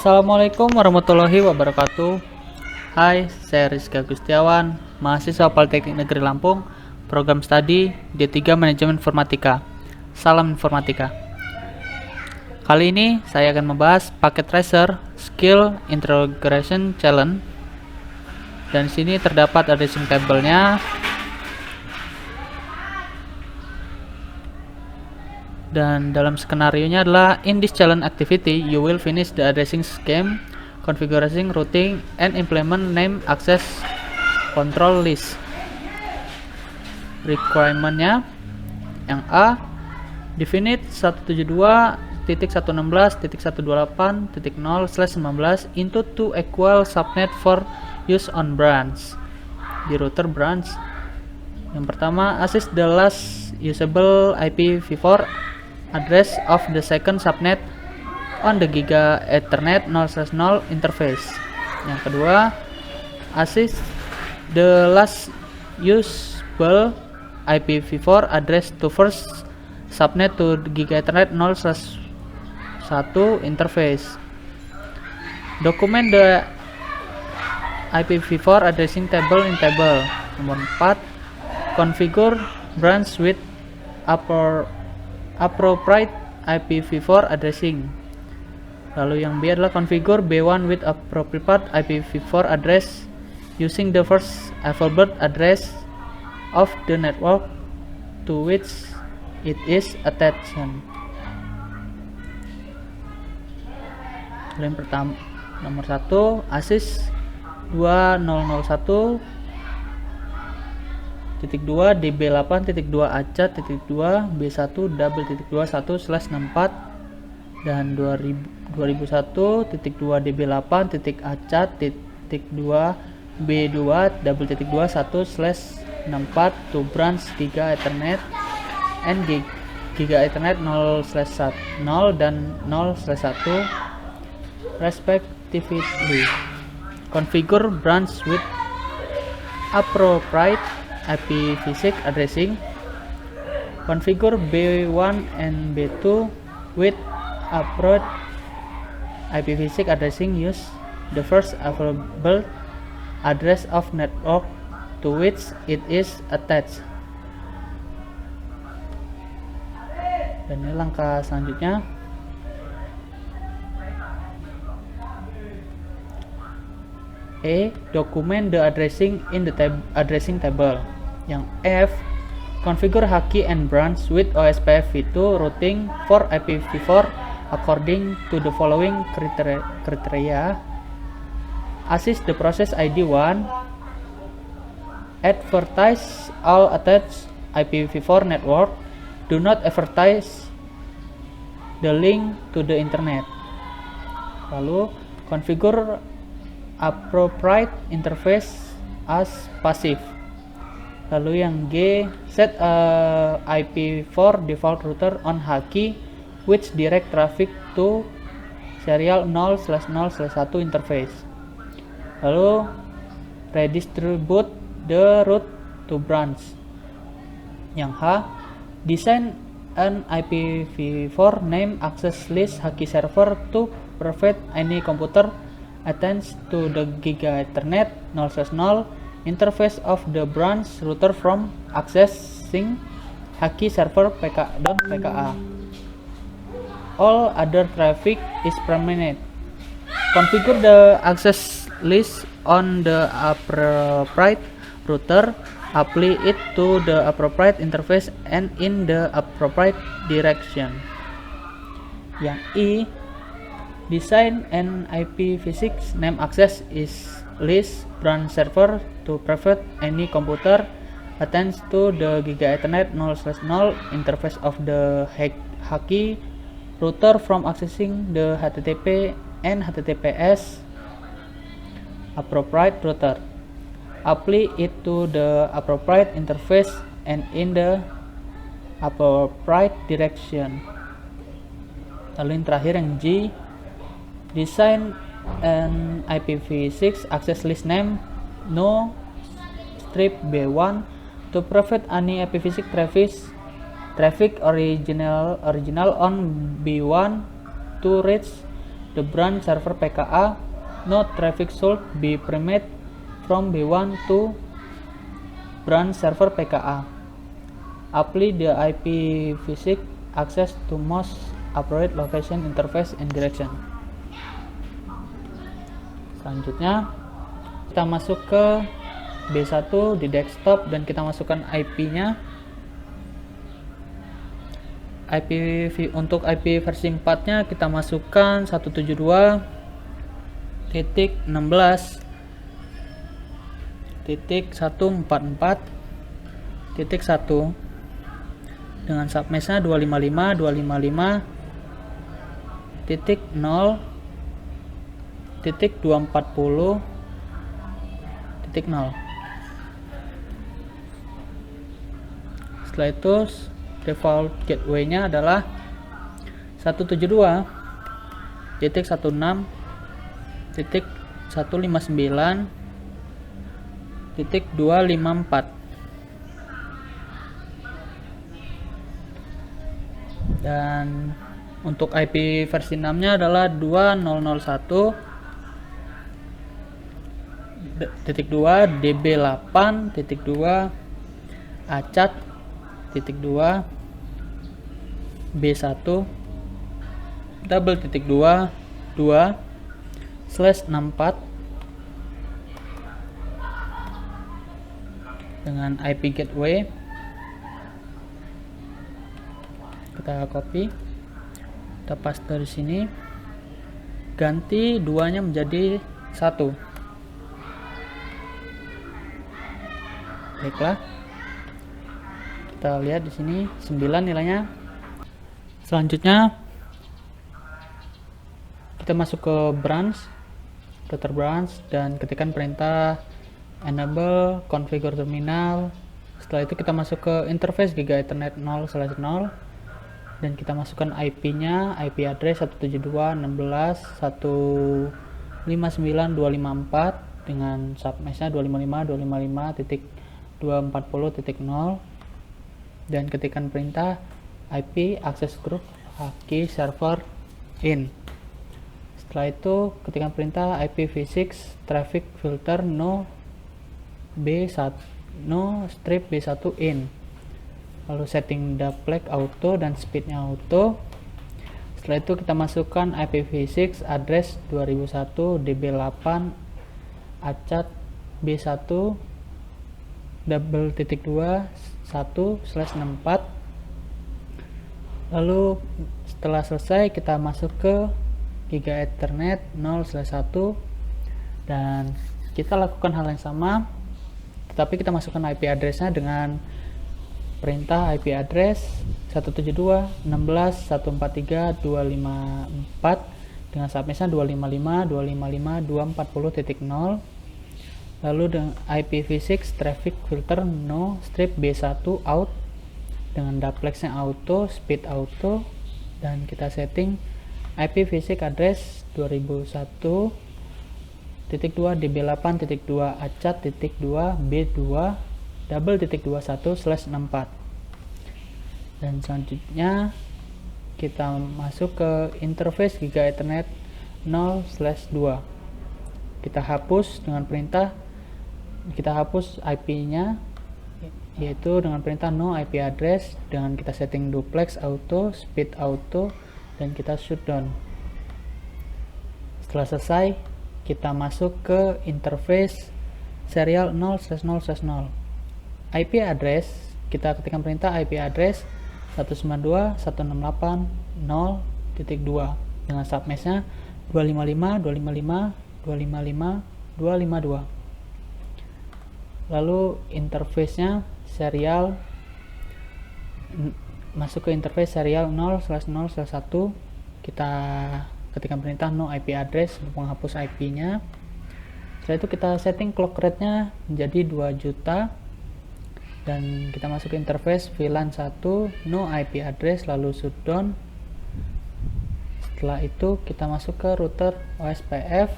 Assalamualaikum warahmatullahi wabarakatuh. Hai, saya Rizky Agustiawan, mahasiswa Politeknik Negeri Lampung, program studi D3 Manajemen Informatika. Salam informatika. Kali ini saya akan membahas paket tracer Skill Integration Challenge. Dan di sini terdapat addressing table-nya. Dan dalam skenario-nya adalah in this challenge activity you will finish the addressing scheme, configuring routing, and implement name access control list. Requirement-nya yang A, definite 172.116.128.0/19 into two equal subnet for use on branch di router branch. Yang pertama, assist the last usable IPv4 address of the second subnet on the Giga Ethernet 0/0 interface. Yang kedua, assist the last usable IPv4 address to first subnet to Giga Ethernet 0/1 interface. Document the IPv4 addressing table in table. Nomor 4, configure branch with appropriate IPv4 addressing. Lalu yang B adalah configure B1 with appropriate IPv4 address using the first available address of the network to which it is attached. Lalu yang pertama, nomor 1, assist 2001.2 db8.2 acat.2 b1 dan 2001.2 db8.acat.2 b2 to branch Giga Ethernet and Giga Ethernet 0/0 dan 0/1 respectively. Configure branch with appropriate IPv6 addressing. Configure B1 and B2 with appropriate IPv6 addressing. Use the first available address of network to which it is attached. Dan ini langkah selanjutnya. E, document the addressing in the addressing table. Yang F, configure Haki and branch with OSPF v2 routing for IPv4 according to the following criteria. Assist the process ID 1. Advertise all attached IPv4 network. Do not advertise the link to the internet. Lalu configure appropriate interface as passive. Lalu yang G, set IP4 default router on Haki which direct traffic to serial 0/0/1 interface. Lalu redistribute the route to branch. Yang H, design an IPv4 name access list Haki server to prevent any computer attached to the Giga Ethernet 0/0 interface of the branch router from accessing Haki server pka. All other traffic is permanent. Configure the access list on the appropriate router. Apply it to the appropriate interface and in the appropriate direction. Yang I, design an IPv6 name access is list branch server to prevent any computer attached to the Giga Ethernet 0/0 interface of the Haki router from accessing the HTTP and HTTPS appropriate router. Apply it to the appropriate interface and in the appropriate direction. Lalu yang terakhir yang G, design an IPv6 access list name no strip B1 to prevent any IPv6 traffic original on B1 to reach the branch server PKA, no traffic should be permitted from B1 to branch server PKA. Apply the IPv6 access to most appropriate location interface and direction. Selanjutnya kita masuk ke B1 di desktop dan kita masukkan IP-nya. Untuk IP versi 4-nya kita masukkan 172.144.1 dengan submeshnya 255.255.0.240.0. Setelah itu default gateway-nya adalah 172.168.159.254. Dan untuk IP versi 6-nya adalah 2001.2 db8.2 acat.2 B1 double.2/64 dengan IP gateway. Kita copy, kita paste di sini, ganti 2-nya menjadi 1. Baiklah, kita lihat di sini 9 nilainya. Selanjutnya kita masuk ke router branch dan ketikkan perintah enable configure terminal. Setelah itu kita masuk ke interface Giga Ethernet 0/0 dan kita masukkan IP-nya, IP address 172.16.159.254 dengan submeshnya 255.255.240.0 dan ketikkan perintah IP access group haki server in. Setelah itu ketikkan perintah IPv6 traffic filter no strip B1 in, lalu setting duplex auto dan speednya auto. Setelah itu kita masukkan IPv6 address 2001 db8 acat B1 double.2/1/64. Lalu setelah selesai kita masuk ke Giga Ethernet 0/1 dan kita lakukan hal yang sama, tetapi kita masukkan IP address-nya dengan perintah IP address 172.16.143.254 dengan submeshnya 255.255.240.0. lalu dengan IPv6 traffic filter no strip B1 out dengan duplexnya auto, speed auto, dan kita setting IPv6 address 2001.2 db8.2 acat.2 b2 double.21/64. Dan selanjutnya kita masuk ke interface Giga Ethernet 0/2. Kita hapus dengan perintah, kita hapus IP-nya yaitu dengan perintah no IP address dengan kita setting duplex auto, speed auto, dan kita shutdown. Setelah selesai kita masuk ke interface serial 0/0/0. IP address kita ketikkan perintah IP address 192.168.0.2 dengan submeshnya 255.255.255.252. lalu interface-nya serial, masuk ke interface serial 0/0/1, kita ketikkan perintah no IP address untuk menghapus IP-nya. Setelah itu kita setting clock rate-nya menjadi 2 juta dan kita masuk ke interface VLAN 1 no IP address lalu shutdown. Setelah itu kita masuk ke router OSPF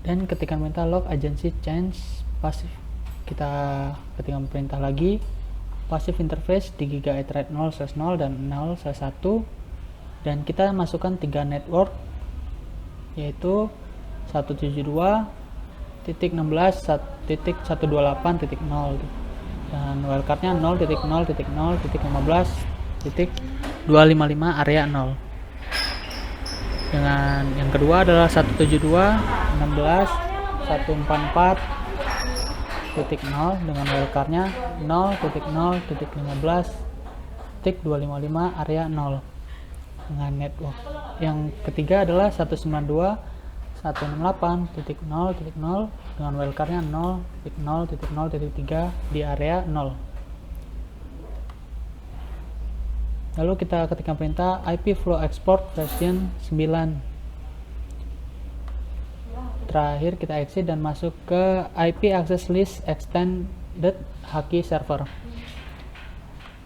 dan ketikkan perintah log agency change pasif. Kita ketikkan perintah lagi passive interface di Giga Ethernet 0/0 dan 0/1 dan kita masukkan 3 network, yaitu 172.16.128.0 dan wildcardnya 0.0.0.15.255 area 0. Dengan yang kedua adalah 172.16.144.0 dengan wildcardnya 0.0.15.255 area 0 dengan network. Yang ketiga adalah 192.168.0.0 dengan wildcardnya 0.0.0.3 di area 0. Lalu kita ketikkan perintah IP flow export version 9. Terakhir kita exit dan masuk ke IP access list extended Haki server.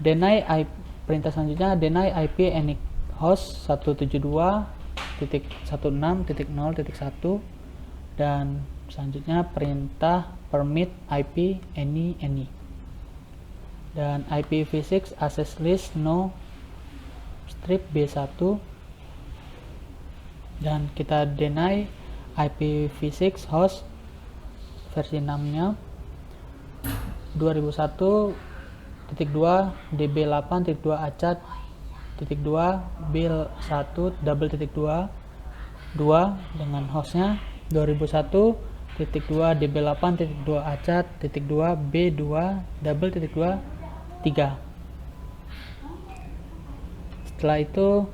Deny IP, perintah selanjutnya deny IP any host 172.16.0.1 dan selanjutnya perintah permit IP any dan IPv6 access list no strip B1 dan kita deny IPv6 host versi 6 nya 2001.2 db8.2 achat.2 bil1 double.2 dengan hostnya 2001.2 db8.2 achat.2 b2 double.2 3. Setelah itu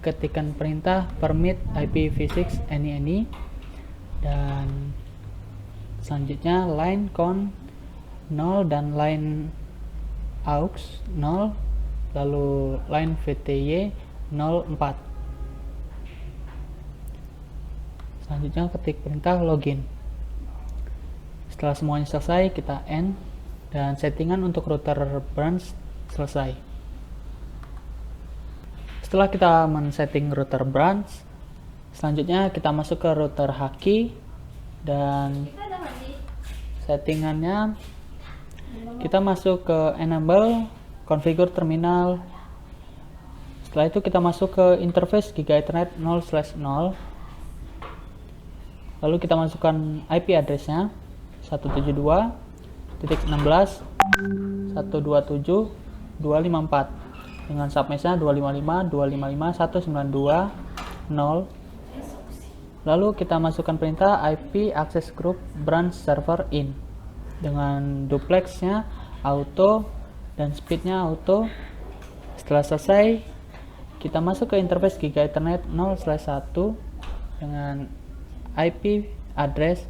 ketikkan perintah permit IPv6 any dan selanjutnya line count 0 dan line aux 0 lalu line VTY 04. Selanjutnya ketik perintah login. Setelah semuanya selesai kita end dan settingan untuk router branch selesai. Setelah kita men-setting router branch, selanjutnya kita masuk ke router Haki dan settingannya kita masuk ke enable configure terminal. Setelah itu kita masuk ke interface Giga Ethernet 0/0. Lalu kita masukkan IP address-nya 172.127.254 dengan submeshnya 255.255.192.0. Lalu kita masukkan perintah IP access group branch server in dengan duplexnya auto dan speednya auto. Setelah selesai kita masuk ke interface Giga Ethernet 0/1 dengan IP address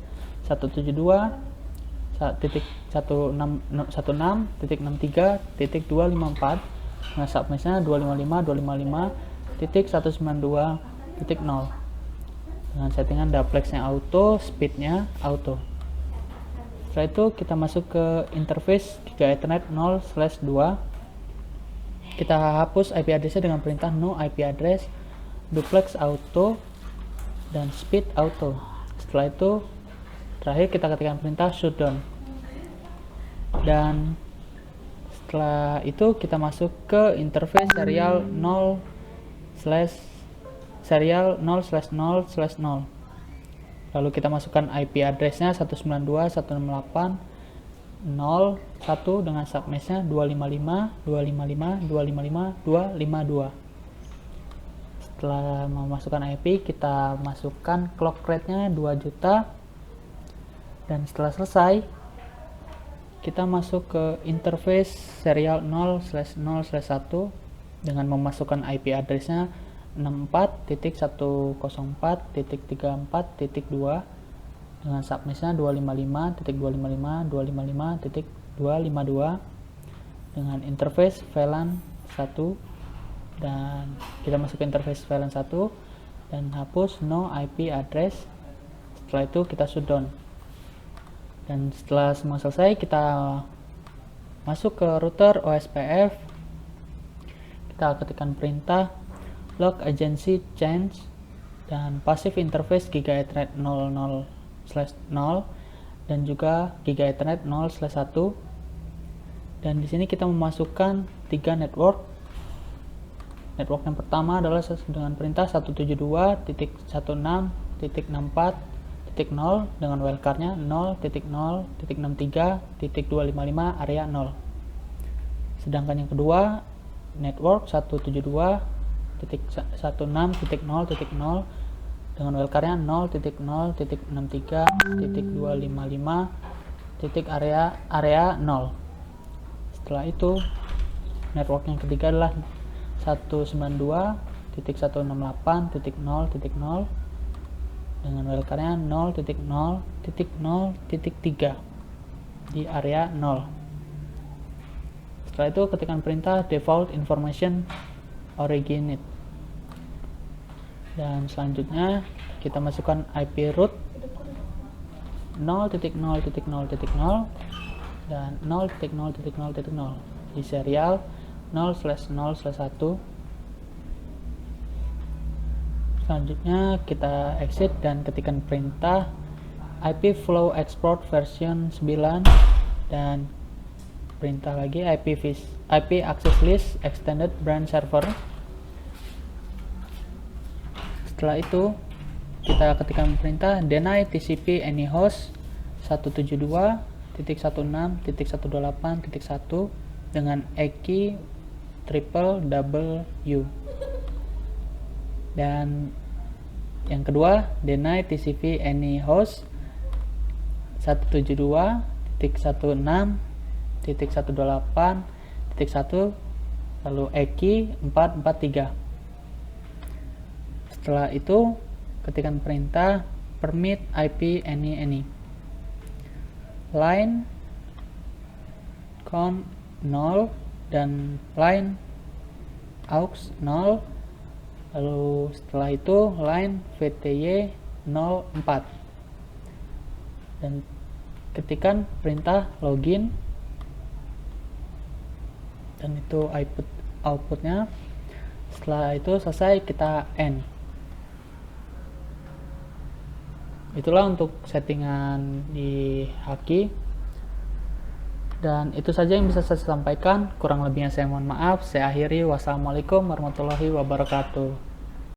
172.116.63.254 dengan submeshnya 255.255.192.0 dengan settingan duplexnya auto, speednya auto. Setelah itu kita masuk ke interface Giga Ethernet 0/2. Kita hapus IP address-nya dengan perintah no IP address, duplex auto, dan speed auto. Setelah itu terakhir kita ketikkan perintah shutdown. Dan setelah itu kita masuk ke interface serial 0/0/0. Lalu kita masukkan IP address-nya 192.168.0.1 dengan submeshnya 255.255.255.252. Setelah memasukkan IP, kita masukkan clock rate-nya 2 juta. Dan setelah selesai, kita masuk ke interface serial 0/0/1 dengan memasukkan IP address-nya 64.104.34.2 dengan submeshnya 255.255.255.252 dengan interface VLAN 1 dan kita masuk ke interface VLAN 1 dan hapus no IP address. Setelah itu kita shutdown. Dan setelah semua selesai, kita masuk ke router OSPF. Kita ketikkan perintah log agency change dan passive interface Giga Ethernet 00/0 dan juga Giga Ethernet 0/1. Dan di sini kita memasukkan 3 network, Network yang pertama adalah dengan perintah 172.16.64.0 dengan wildcardnya 0.0.63.255 area 0. Sedangkan yang kedua, network 172.16.0.0 dengan wildcardnya 0.0.63.255 area 0. Setelah itu, network yang ketiga adalah 192.168.0.0 dengan wildcardnya 0.0.0.3 di area 0. Setelah itu ketikkan perintah default information originate, dan selanjutnya kita masukkan IP root 0.0.0.0 dan 0.0.0.0 di serial 0/0/1. Selanjutnya kita exit dan ketikkan perintah IP flow export version 9 dan perintah lagi IP access list extended branch server. Setelah itu kita ketikkan perintah deny TCP any host 172.16.128.1 dengan key triple double U. Dan yang kedua, deny TCP any host 172.16.128.1 lalu key 443. Setelah itu ketikkan perintah permit IP any line count 0 dan line aux 0, lalu setelah itu line VTY 04 dan ketikkan perintah login, dan itu outputnya. Setelah itu selesai, kita end. Itulah untuk settingan di Haki, dan itu saja yang bisa saya sampaikan. Kurang lebihnya saya mohon maaf. Saya akhiri. Wassalamualaikum warahmatullahi wabarakatuh.